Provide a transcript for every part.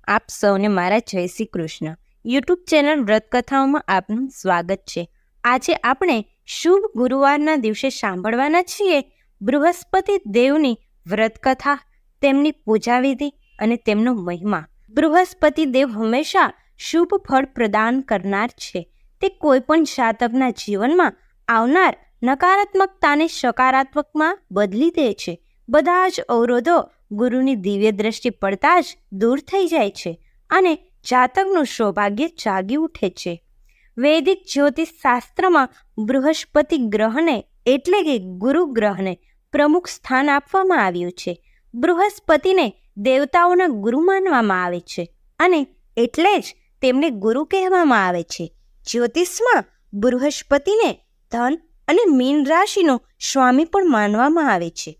આપ સૌને મારા જય શ્રી કૃષ્ણ. યુટ્યુબ ચેનલ વ્રતકથાઓમાં આપનું સ્વાગત છે. આજે આપણે શુભ ગુરુવારના દિવસે સાંભળવાના છીએ બૃહસ્પતિ દેવની વ્રતકથા, તેમની પૂજાવિધિ અને તેમનો મહિમા. બૃહસ્પતિ દેવ હંમેશા શુભ ફળ પ્રદાન કરનાર છે. તે કોઈ પણ જાતકના જીવનમાં આવનાર નકારાત્મકતાને સકારાત્મકમાં બદલી દે છે. બધા જ અવરોધો ગુરુની દિવ્ય દ્રષ્ટિ પડતા જ દૂર થઈ જાય છે અને જાતકનું સૌભાગ્ય જાગી ઉઠે છે. વૈદિક જ્યોતિષ શાસ્ત્રમાં બૃહસ્પતિ ગ્રહને એટલે કે ગુરુ ગ્રહને પ્રમુખ સ્થાન આપવામાં આવ્યું છે. બૃહસ્પતિને દેવતાઓના ગુરુ માનવામાં આવે છે અને એટલે જ તેમને ગુરુ કહેવામાં આવે છે. જ્યોતિષમાં બૃહસ્પતિને ધન અને મીન રાશિનો સ્વામી પણ માનવામાં આવે છે.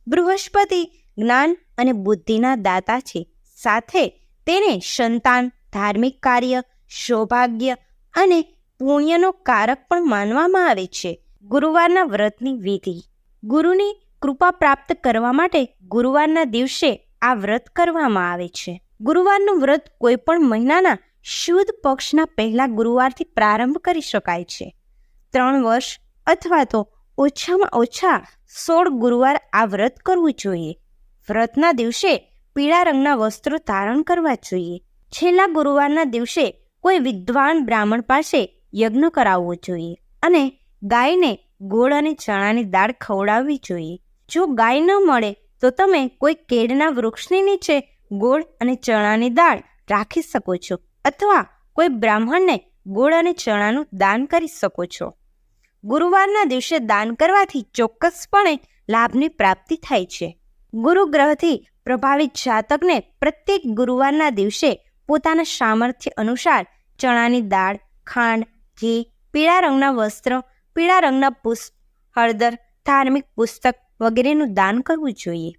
બૃહસ્પતિ જ્ઞાન અને બુદ્ધિના દાતા છે. સાથે તેને સંતાન, ધાર્મિક કાર્ય, સૌભાગ્ય અને પુણ્યનો કારક પણ માનવામાં આવે છે. ગુરુવારના વ્રતની વિધિ. ગુરુની કૃપા પ્રાપ્ત કરવા માટે ગુરુવારના દિવસે આ વ્રત કરવામાં આવે છે. ગુરુવારનું વ્રત કોઈ પણ મહિનાના શુદ્ધ પક્ષના પહેલા ગુરુવારથી પ્રારંભ કરી શકાય છે. 3 વર્ષ અથવા તો ઓછામાં ઓછા 16 ગુરુવાર આ વ્રત કરવું જોઈએ. વ્રતના દિવસે પીળા રંગના વસ્ત્રો ધારણ કરવા જોઈએ. છેલ્લા ગુરુવારના દિવસે કોઈ વિદ્વાન બ્રાહ્મણ પાસે યજ્ઞ કરાવવો જોઈએ અને ગાયને ગોળ અને ચણાની દાળ ખવડાવવી જોઈએ. જો ગાય ન મળે તો તમે કોઈ કેળના વૃક્ષની નીચે ગોળ અને ચણાની દાળ રાખી શકો છો અથવા કોઈ બ્રાહ્મણને ગોળ અને ચણાનું દાન કરી શકો છો. ગુરુવારના દિવસે દાન કરવાથી ચોક્કસપણે લાભની પ્રાપ્તિ થાય છે. ગુરુ ગ્રહથી પ્રભાવિત જાતકને પ્રત્યેક ગુરુવારના દિવસે પોતાના સામર્થ્ય અનુસાર ચણાની દાળ, ખાંડ, ઘી, પીળા રંગના વસ્ત્ર, પીળા રંગના પુષ્પ, હળદર, ધાર્મિક પુસ્તક વગેરેનું દાન કરવું જોઈએ.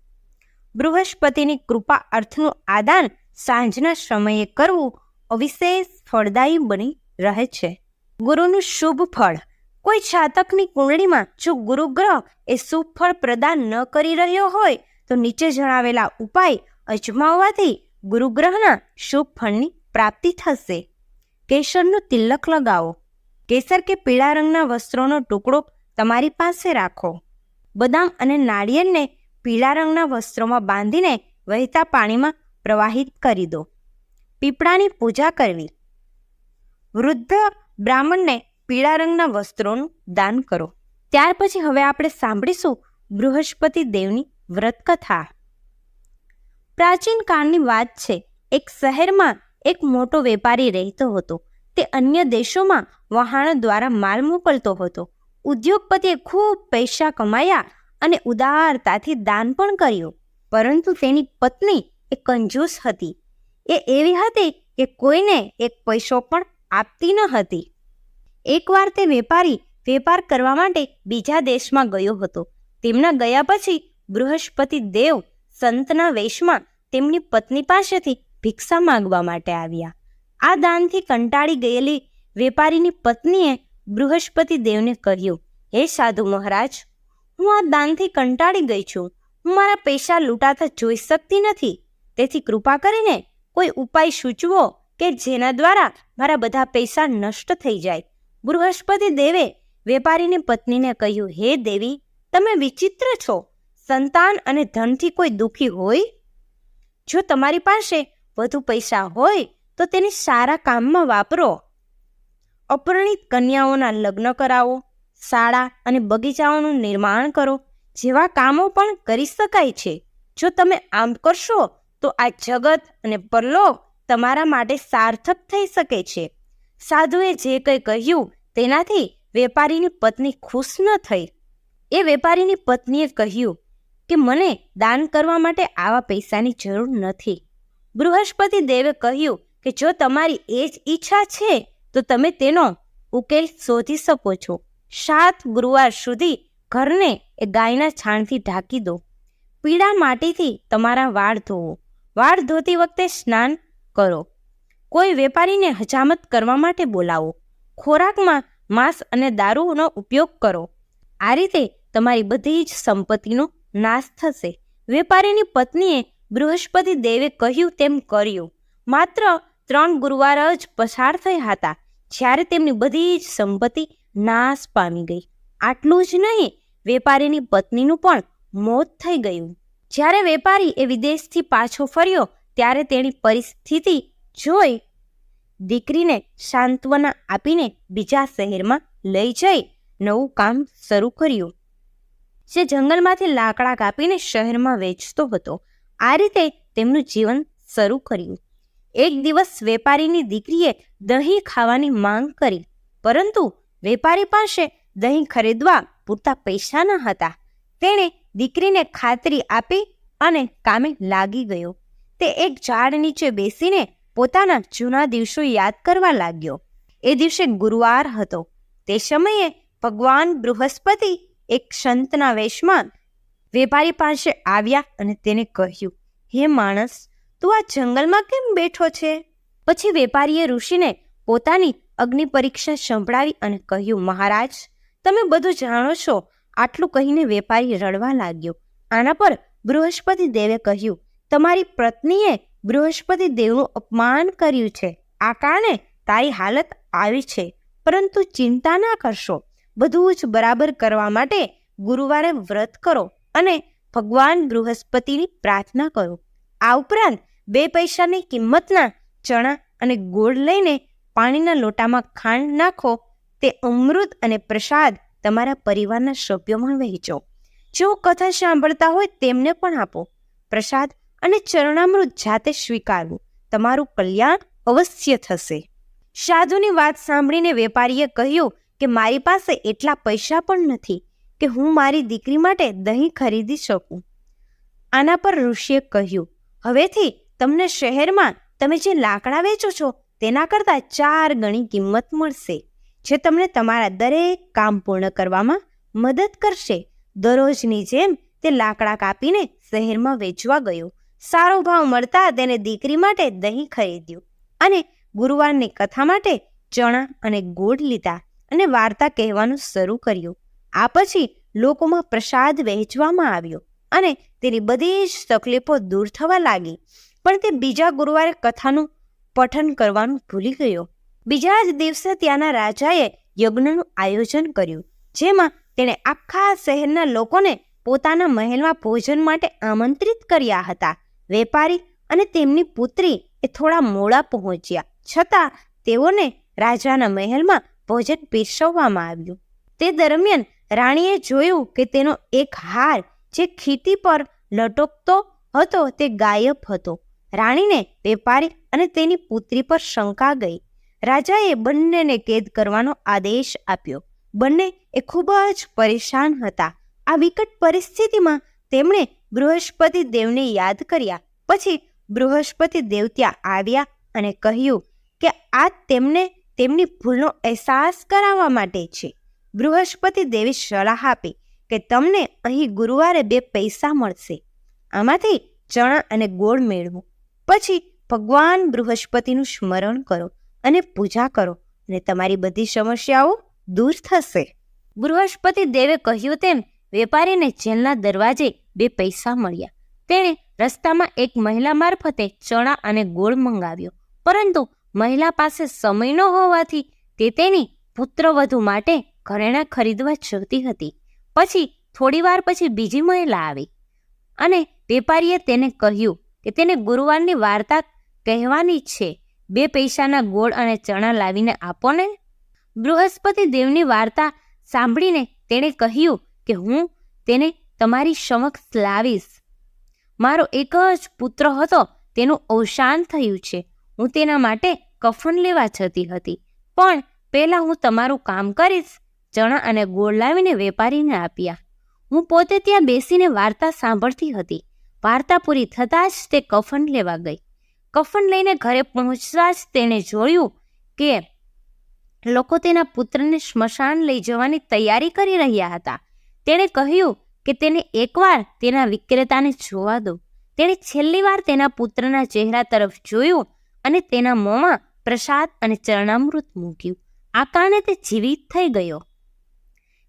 બૃહસ્પતિની કૃપા અર્થનું આદાન સાંજના સમયે કરવું અવિશેષ ફળદાયી બની રહે છે. ગુરુનું શુભ ફળ. કોઈ જાતકની કુંડળીમાં જો ગુરુ ગ્રહ એ શુભ ફળ પ્રદાન ન કરી રહ્યો હોય તો નીચે જણાવેલા ઉપાય અજમાવવાથી ગુરુગ્રહના શુભ ફળની પ્રાપ્તિ થશે. કેસરનું તિલક લગાવો. કેસર કે પીળા રંગના વસ્ત્રોનો ટુકડો તમારી પાસે રાખો. બદામ અને નાળિયેરને પીળા રંગના વસ્ત્રોમાં બાંધીને વહેતા પાણીમાં પ્રવાહિત કરી દો. પીપળાની પૂજા કરવી. વૃદ્ધ બ્રાહ્મણને પીળા રંગના વસ્ત્રોનું દાન કરો. ત્યાર પછી હવે આપણે સાંભળીશું બૃહસ્પતિ દેવની વ્રતકથા. પ્રાચીન કાળની વાત છે. એક શહેરમાં એક મોટો વેપારી રહેતો હતો. તે અન્ય દેશોમાં વહાણો દ્વારા માલ મોકલતો હતો. ઉદ્યોગપતિએ ખૂબ પૈસા કમાયા અને ઉદારતાથી દાન પણ કર્યું. પરંતુ તેની પત્ની એ કંજૂસ હતી. એ એવી હતી કે કોઈને એક પૈસો પણ આપતી ન હતી. એકવાર તે વેપારી વેપાર કરવા માટે બીજા દેશમાં ગયો હતો. તેમના ગયા પછી બૃહસ્પતિ દેવ સંતના વેશમાં તેમની પત્ની પાસેથી ભિક્ષા માંગવા માટે આવ્યા. આ દાનથી કંટાળી ગયેલી વેપારીની પત્નીએ બૃહસ્પતિ દેવને કહ્યું, હે સાધુ મહારાજ, હું આ દાનથી કંટાળી ગઈ છું. હું મારા પૈસા લૂંટાતા જોઈ શકતી નથી. તેથી કૃપા કરીને કોઈ ઉપાય સૂચવો કે જેના દ્વારા મારા બધા પૈસા નષ્ટ થઈ જાય. બૃહસ્પતિ દેવે વેપારીની પત્નીને કહ્યું, હે દેવી, તમે વિચિત્ર છો. સંતાન અને ધનથી કોઈ દુઃખી હોય? જો તમારી પાસે વધુ પૈસા હોય તો તેને સારા કામમાં વાપરો. અપરિણિત કન્યાઓના લગ્ન કરાવો, શાળા અને બગીચાઓનું નિર્માણ કરો જેવા કામો પણ કરી શકાય છે. જો તમે આમ કરશો તો આ જગત અને પરલોક તમારા માટે સાર્થક થઈ શકે છે. સાધુએ જે કંઈ કહ્યું તેનાથી વેપારીની પત્ની ખુશ ન થઈ. એ વેપારીની પત્નીએ કહ્યું કે મને દાન કરવા માટે આવા પૈસાની જરૂર નથી. બૃહસ્પતિ દેવે કહ્યું કે જો તમારી એ જ ઈચ્છા છે તો તમે તેનો ઉકેલ શોધી શકો છો. 7 ગુરુવાર સુધી ઘરને એ ગાયના છાણથી ઢાંકી દો. પીળા માટીથી તમારા વાળ ધોવો. વાળ ધોતી વખતે સ્નાન કરો. કોઈ વેપારીને હજામત કરવા માટે બોલાવો. ખોરાકમાં માંસ અને દારૂનો ઉપયોગ કરો. આ રીતે તમારી બધી જ સંપત્તિનો નાશ થશે. વેપારીની પત્નીએ બૃહસ્પતિ દેવે કહ્યું તેમ કર્યું. માત્ર 3 ગુરુવાર જ પસાર થયા હતા જ્યારે તેમની બધી જ સંપત્તિ નાશ પામી ગઈ. આટલું જ નહીં, વેપારીની પત્નીનું પણ મોત થઈ ગયું. જ્યારે વેપારી એ વિદેશથી પાછો ફર્યો ત્યારે તેની પરિસ્થિતિ જોઈ દીકરીને સાંત્વના આપીને બીજા શહેરમાં લઈ જઈ નવું કામ શરૂ કર્યું. જે જંગલમાંથી લાકડા કાપીને શહેરમાં વેચતો હતો. આ રીતે તેમનું જીવન શરૂ કર્યું. એક દિવસ વેપારીની દીકરીએ દહીં ખાવાની માંગ કરી, પરંતુ વેપારી પાસે દહીં ખરીદવા પૂરતા પૈસા ન હતા. તેણે દીકરીને ખાતરી આપી અને કામે લાગી ગયો. તે એક ઝાડ નીચે બેસીને પોતાના જૂના દિવસો યાદ કરવા લાગ્યો. એ દિવસે ગુરુવાર હતો. તે સમયે ભગવાન બૃહસ્પતિ એક સંતના વેશમાં વેપારી પાસે આવ્યા અને તેને કહ્યું, હે માણસ, તું આ જંગલમાં કેમ બેઠો છે? પછી વેપારીએ ઋષિને પોતાની અગ્નિ પરીક્ષા સંભળાવી અને કહ્યું, મહારાજ, તમે બધું જાણો છો. આટલું કહીને વેપારી રડવા લાગ્યો. આના પર બૃહસ્પતિ દેવે કહ્યું, તમારી પત્નીએ બૃહસ્પતિ દેવનું અપમાન કર્યું છે. આ કારણે તારી હાલત આવી છે. પરંતુ ચિંતા ના કરશો. બધું જ બરાબર કરવા માટે ગુરુવારે વ્રત કરો અને ભગવાન બૃહસ્પતિની પ્રાર્થના કરો. આ ઉપરાંત 2 પૈસાની કિંમતના ચણા અને ગોળ લઈને પાણીના લોટામાં ખાંડ નાખો. તે અમૃત અને પ્રસાદ તમારા પરિવારના સભ્યોમાં વહેંચો. જેઓ કથા સાંભળતા હોય તેમને પણ આપો. પ્રસાદ અને ચરણામૃત જાતે સ્વીકારવું. તમારું કલ્યાણ અવશ્ય થશે. સાધુની વાત સાંભળીને વેપારીએ કહ્યું કે મારી પાસે એટલા પૈસા પણ નથી કે હું મારી દીકરી માટે દહીં ખરીદી શકું. આના પર ઋષિએ કહ્યું, હવેથી તમને શહેરમાં તમે જે લાકડા વેચો છો તેના કરતાં 4 ગણી કિંમત મળશે, જે તમને તમારા દરેક કામ પૂર્ણ કરવામાં મદદ કરશે. દરરોજની જેમ તે લાકડા કાપીને શહેરમાં વેચવા ગયો. સારો ભાવ મળતા તેને દીકરી માટે દહીં ખરીદ્યું અને ગુરુવારની કથા માટે ચણા અને ગોળ લીધા અને વાર્તા કહેવાનું શરૂ કર્યું. આ પછી લોકોમાં પ્રસાદ વહેંચવામાં આવ્યો અને તેની બધી જ તકલીફો દૂર થવા લાગી. પણ તે બીજા ગુરુવારે કથાનું પઠન કરવાનું ભૂલી ગયો. બીજા જ દિવસે ત્યાંના રાજાએ યજ્ઞનું આયોજન કર્યું, જેમાં તેણે આખા શહેરના લોકોને પોતાના મહેલમાં ભોજન માટે આમંત્રિત કર્યા હતા. વેપારી અને તેમની પુત્રી એ થોડા મોડા પહોંચ્યા, છતાં તેઓને રાજાના મહેલમાં ભોજન પીરસવામાં આવ્યું. તે દરમિયાન રાણીએ જોયું કે તેનો એક હાર જે ખીતી પર લટકતો હતો તે ગાયબ હતો. રાણીને વેપારી અને તેની પુત્રી પર શંકા ગઈ. રાજાએ બંનેને કેદ કરવાનો આદેશ આપ્યો. બંને એ ખૂબ જ પરેશાન હતા. આ વિકટ પરિસ્થિતિમાં તેમણે બૃહસ્પતિ દેવને યાદ કર્યા. પછી બૃહસ્પતિ દેવ ત્યાં આવ્યા અને કહ્યું કે આ તેમને તેમની ભૂલનો અહેસાસ કરાવવા માટે છે. બૃહસ્પતિ દેવે સલાહ આપી કે તમને અહીં ગુરુવારે 2 પૈસા મળશે. આમાંથી ચણા અને ગોળ મેળવો. પછી ભગવાન બૃહસ્પતિનું સ્મરણ કરો અને પૂજા કરો અને તમારી બધી સમસ્યાઓ દૂર થશે. બૃહસ્પતિ દેવે કહ્યું તેમ વેપારીને જેલના દરવાજે 2 પૈસા મળ્યા. તેણે રસ્તામાં એક મહિલા મારફતે ચણા અને ગોળ મંગાવ્યો, પરંતુ મહિલા પાસે સમય ન હોવાથી તે તેની પુત્રવધુ માટે ઘરેણાં ખરીદવા જતી હતી. પછી થોડીવાર પછી બીજી મહિલા આવી અને વેપારીએ તેને કહ્યું કે તેને ગુરુવારની વાર્તા કહેવાની છે. 2 પૈસાના ગોળ અને ચણા લાવીને આપો ને. બૃહસ્પતિ દેવની વાર્તા સાંભળીને તેણે કહ્યું કે હું તેને તમારી સમક્ષ લાવીશ. મારો એક જ પુત્ર હતો, તેનું અવસાન થયું છે. હું તેના માટે કફન લેવા જતી હતી, પણ પહેલાં હું તમારું કામ કરીશ. ચણા અને ગોળ લાવીને વેપારીને આપ્યા. હું પોતે ત્યાં બેસીને વાર્તા સાંભળતી હતી. વાર્તા પૂરી થતાં જ તે કફન લેવા ગઈ. કફન લઈને ઘરે પહોંચતા જ તેણે જોયું કે લોકો તેના પુત્રને સ્મશાન લઈ જવાની તૈયારી કરી રહ્યા હતા. તેણે કહ્યું કે તેને એકવાર તેના વિક્રેતાને જોવા દો. તેણે છેલ્લી વાર તેના પુત્રના ચહેરા તરફ જોયું અને તેના મોંમાં પ્રસાદ અને ચરણામૃત મૂક્યું. આ કારણે તે જીવિત થઈ ગયો.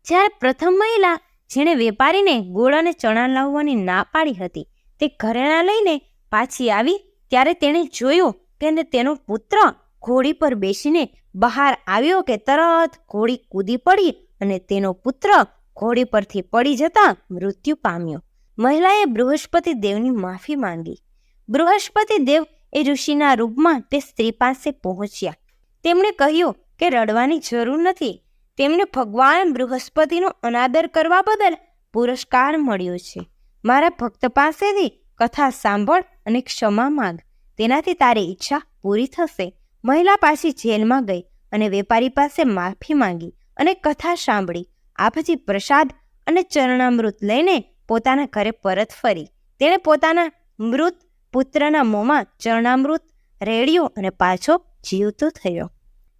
જ્યારે પ્રથમ મહિલા જેણે વેપારીને ગોળ અને ચણા લાવવાની ના પાડી હતી તે ઘરેણાં લઈને પાછી આવી ત્યારે તેણે જોયું કે તેનો પુત્ર ઘોડી પર બેસીને બહાર આવ્યો કે તરત ઘોડી કૂદી પડી અને તેનો પુત્ર ઘોડી પરથી પડી જતા મૃત્યુ પામ્યો. મહિલાએ બૃહસ્પતિ દેવની માફી માંગી. બૃહસ્પતિ દેવ એ ઋષિના રૂપમાં તે સ્ત્રી પાસે પહોંચ્યા. તેમણે કહ્યું કે રડવાની જરૂર નથી. તેમને ભગવાન બૃહસ્પતિનો અનાદર કરવા બદલ પુરસ્કાર મળ્યો છે. મારા ભક્ત પાસેથી કથા સાંભળ અને ક્ષમા માંગ, તેનાથી તારી ઈચ્છા પૂરી થશે. મહિલા પાછી જેલમાં ગઈ અને વેપારી પાસે માફી માંગી અને કથા સાંભળી. આ પછી પ્રસાદ અને ચરણામૃત લઈને પોતાના ઘરે પરત ફરી. તેણે પોતાના મૃત પુત્રના મોંમાં ચરણામૃત રેડ્યું અને પાછો જીવતો થયો.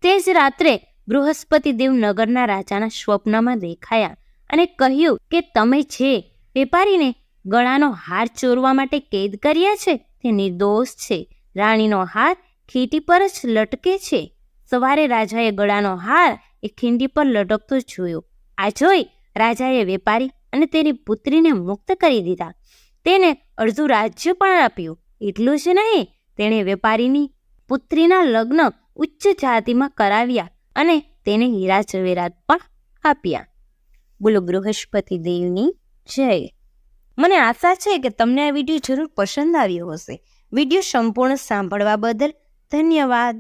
તે જ રાત્રે બૃહસ્પતિ દેવ નગરના રાજાના સ્વપ્નમાં દેખાયા અને કહ્યું કે તમે જે વેપારીને ગળાનો હાર ચોરવા માટે કેદ કર્યા છે તે નિર્દોષ છે. રાણીનો હાર ખીટી પર જ લટકે છે. સવારે રાજાએ ગળાનો હાર એ ખીંડી પર લટકતો જોયો. આ જોઈ રાજાએ વેપારી અને તેની પુત્રીને મુક્ત કરી દીધા. તેને અડધું રાજ્ય પણ આપ્યું. એટલું જ નહીં, તેણે વેપારીની પુત્રીના લગ્ન ઉચ્ચ જાતિમાં કરાવ્યા અને તેને હીરા જવેરાત પણ આપ્યા. બોલો બૃહસ્પતિ દેવની જય. મને આશા છે કે તમને આ વિડીયો જરૂર પસંદ આવ્યો હશે. વિડીયો સંપૂર્ણ સાંભળવા બદલ ધન્યવાદ.